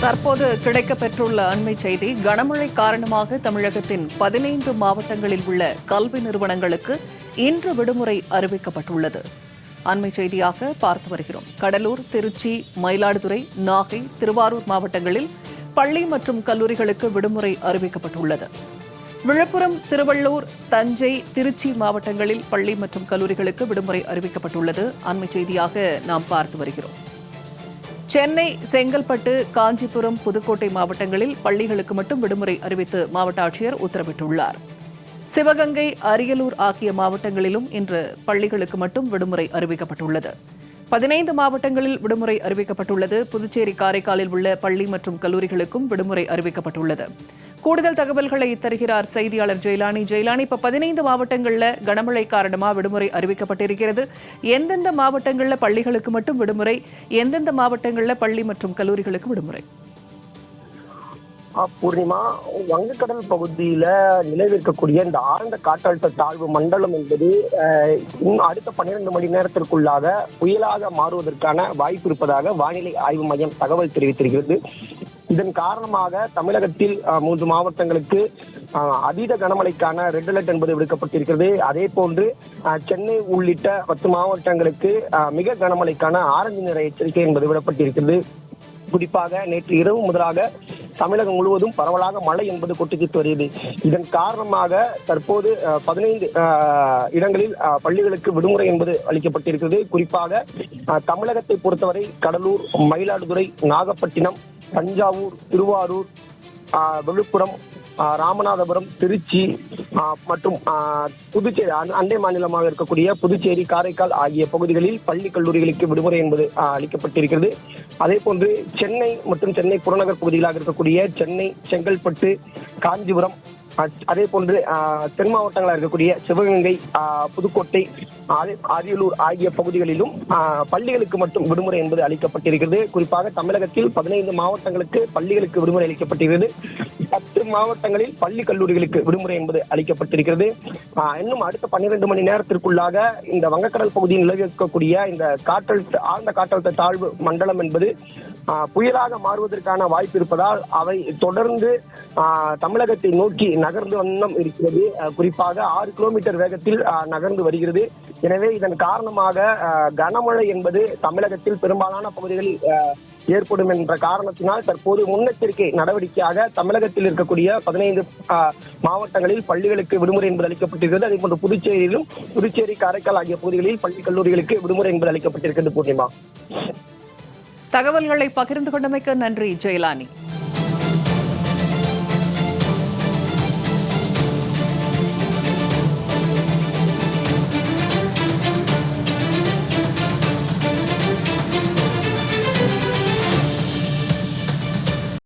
தற்போது கிடைக்கப்பெற்றுள்ள அண்மை செய்தி. கனமழை காரணமாக தமிழகத்தின் 15 மாவட்டங்களில் உள்ள கல்வி நிறுவனங்களுக்கு இன்று விடுமுறை அறிவிக்கப்பட்டுள்ளது. அண்மை செய்தியாக பார்த்து வருகிறோம். கடலூர், திருச்சி, மயிலாடுதுறை, நாகை, திருவாரூர் மாவட்டங்களில் பள்ளி மற்றும் கல்லூரிகளுக்கு விடுமுறை அறிவிக்கப்பட்டுள்ளது. விழுப்புரம், திருவள்ளூர், தஞ்சை, திருச்சி மாவட்டங்களில் பள்ளி மற்றும் கல்லூரிகளுக்கு விடுமுறை அறிவிக்கப்பட்டுள்ளது. அண்மை செய்தியாக நாம் பார்த்து வருகிறோம். சென்னை, செங்கல்பட்டு, காஞ்சிபுரம், புதுக்கோட்டை மாவட்டங்களில் பள்ளிகளுக்கு மட்டும் விடுமுறை அறிவித்து மாவட்ட ஆட்சியர் உத்தரவிட்டுள்ளார். சிவகங்கை, அரியலூர் ஆகிய மாவட்டங்களிலும் இன்று பள்ளிகளுக்கு மட்டும் விடுமுறை அறிவிக்கப்பட்டுள்ளது. 15 மாவட்டங்களில் விடுமுறை அறிவிக்கப்பட்டுள்ளது. புதுச்சேரி, காரைக்காலில் உள்ள பள்ளி மற்றும் கல்லூரிகளுக்கும் விடுமுறை அறிவிக்கப்பட்டுள்ளது. கூடுதல் தகவல்களை தருகிறார் செய்தியாளர் ஜெயலானி. இப்ப 15 மாவட்டங்கள்ல கனமழை காரணமா விடுமுறை அறிவிக்கப்பட்டிருக்கிறது. எந்தெந்த மாவட்டங்கள்ல பள்ளிகளுக்கு மட்டும் விடுமுறை, எந்தெந்த மாவட்டங்கள்ல பள்ளி மற்றும் கல்லூரிகளுக்கு விடுமுறை? பூர்ணிமா, வங்கக்கடல் பகுதியில நிலவிருக்கக்கூடிய இந்த ஆழ்ந்த காற்றழுத்த தாழ்வு மண்டலம் என்பது அடுத்த 12 மணி நேரத்திற்குள்ளாக புயலாக மாறுவதற்கான வாய்ப்பு இருப்பதாக வானிலை ஆய்வு மையம் தகவல் தெரிவித்திருக்கிறது. இதன் காரணமாக தமிழகத்தில் 3 மாவட்டங்களுக்கு அதீத கனமழைக்கான ரெட் அலர்ட் என்பது விடுக்கப்பட்டிருக்கிறது. அதே போன்று சென்னை உள்ளிட்ட 10 மாவட்டங்களுக்கு மிக கனமழைக்கான ஆரஞ்சு நிற எச்சரிக்கை என்பது விடப்பட்டிருக்கிறது. குறிப்பாக நேற்று இரவு முதலாக தமிழகம் முழுவதும் பரவலாக மழை என்பது கொட்டிக்கிட்டு வருகிறது. இதன் காரணமாக தற்போது 15 இடங்களில் பள்ளிகளுக்கு விடுமுறை என்பது அளிக்கப்பட்டிருக்கிறது. குறிப்பாக தமிழகத்தை பொறுத்தவரை கடலூர், மயிலாடுதுறை, நாகப்பட்டினம், தஞ்சாவூர், திருவாரூர், விழுப்புரம், ராமநாதபுரம், திருச்சி மற்றும் புதுச்சேரி, அண்டை மாநிலமாக இருக்கக்கூடிய புதுச்சேரி, காரைக்கால் ஆகிய பகுதிகளில் பள்ளி கல்லூரிகளுக்கு விடுமுறை என்பது அளிக்கப்பட்டிருக்கிறது. அதே போன்று சென்னை மற்றும் சென்னை புறநகர் பகுதிகளாக இருக்கக்கூடிய சென்னை, செங்கல்பட்டு, காஞ்சிபுரம், அதே போன்று தென் மாவட்டங்களாக இருக்கக்கூடிய சிவகங்கை, புதுக்கோட்டை, அரியலூர் ஆகிய பகுதிகளிலும் பள்ளிகளுக்கு மட்டும் விடுமுறை என்பது அளிக்கப்பட்டிருக்கிறது. குறிப்பாக தமிழகத்தில் 15 மாவட்டங்களுக்கு பள்ளிகளுக்கு விடுமுறை அளிக்கப்பட்டிருக்கிறது. 10 மாவட்டங்களில் பள்ளி கல்லூரிகளுக்கு விடுமுறை என்பது அளிக்கப்பட்டிருக்கிறது. இன்னும் அடுத்த 12 மணி நேரத்திற்குள்ளாக இந்த வங்கக்கடல் பகுதியில் நிலவிருக்கக்கூடிய இந்த ஆழ்ந்த காற்றழுத்த தாழ்வு மண்டலம் என்பது புயலாக மாறுவதற்கான வாய்ப்பு இருப்பதால் அவை தொடர்ந்து தமிழகத்தை நோக்கி நகர்ந்து வண்ணம் இருக்கிறது. குறிப்பாக 6 கிலோமீட்டர் வேகத்தில் நகர்ந்து வருகிறது. எனவே இதன் காரணமாக கனமழை என்பது தமிழகத்தில் பெரும்பாலான பகுதிகளில் ஏற்படும் என்ற காரணத்தினால் தற்போது முன்னெச்சரிக்கை நடவடிக்கையாக தமிழகத்தில் இருக்கக்கூடிய 15 மாவட்டங்களில் பள்ளிகளுக்கு விடுமுறை என்பது அளிக்கப்பட்டிருக்கிறது. அதே போன்று புதுச்சேரியிலும் புதுச்சேரி, காரைக்கால் ஆகிய பகுதிகளில் பள்ளி கல்லூரிகளுக்கு விடுமுறை என்பது அளிக்கப்பட்டிருக்கிறது. பூர்ணிமா, தகவல்களை பகிர்ந்து கொண்டமைக்கு நன்றி ஜெயலானி.